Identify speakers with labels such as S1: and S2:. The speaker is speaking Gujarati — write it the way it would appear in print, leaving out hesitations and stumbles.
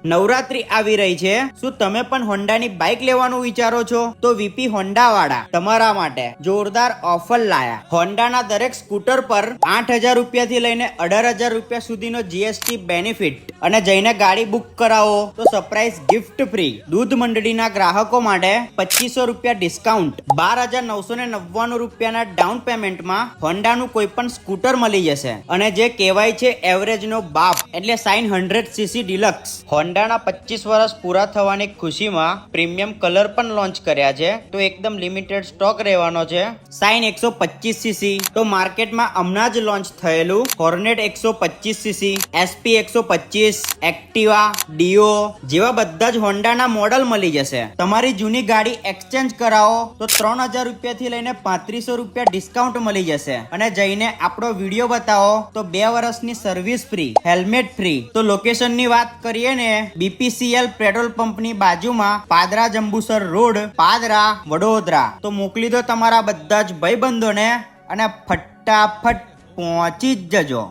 S1: નવરાત્રી આવી રહી છે, શું તમે પણ હોન્ડાની બાઇક લેવાનું વિચારો છો? તો વીપી હોન્ડા વાળા તમારા માટે જોરદાર ઓફર લાયા. હોન્ડાના દરેક સ્કૂટર પર 8,000 રૂપિયા થી લઈને 18,000 રૂપિયા સુધીનો જીએસટી બેનિફિટ અને જઈને ગાડી બુક કરાવો તો સરપ્રાઈઝ ગિફ્ટ ફ્રી. દૂધ મંડળીના ગ્રાહકો માટે 2,500 રૂપિયા ડિસ્કાઉન્ટ, 12,999 રૂપિયાના ડાઉન પેમેન્ટમાં હોન્ડાનું કોઈ પણ સ્કૂટર મળી જશે. અને જે કહેવાય છે એવરેજ નો બાપ એટલે સાઇન 100cc ડિલક્સ. હોન્ડાના 25 વર્ષ પૂરા થવાની ખુશીમાં પ્રીમિયમ કલર પણ લોન્ચ કર્યા છે, તો એકદમ લિમિટેડ સ્ટોક રહેવાનો છે. સાઇન 125cc તો માર્કેટમાં હમણાં જ લોન્ચ થયેલું હોર્નેટ 125cc, SP 125, એક્ટિવા, ડીઓ જેવા બધા જ હોન્ડાના મોડલ મળી જશે. તમારી જૂની ગાડી એક્સચેન્જ કરાવો તો 3,000 રૂપિયા થી લઈને 3,500 રૂપિયા ડિસ્કાઉન્ટ મળી જશે. અને જઈને આપણો વિડીયો બતાવો તો 2 વર્ષની સર્વિસ ફ્રી, હેલ્મેટ ફ્રી. તો લોકેશન ની વાત કરીએ ને, BPCL પેટ્રોલ પંપની બાજુમાં પાદરા જંબુસર રોડ, પાદરા, વડોદરા. તો મોકલી દો તમારા બધા જ ભાઈબંધોને અને ફટાફટ પહોંચી જ જજો.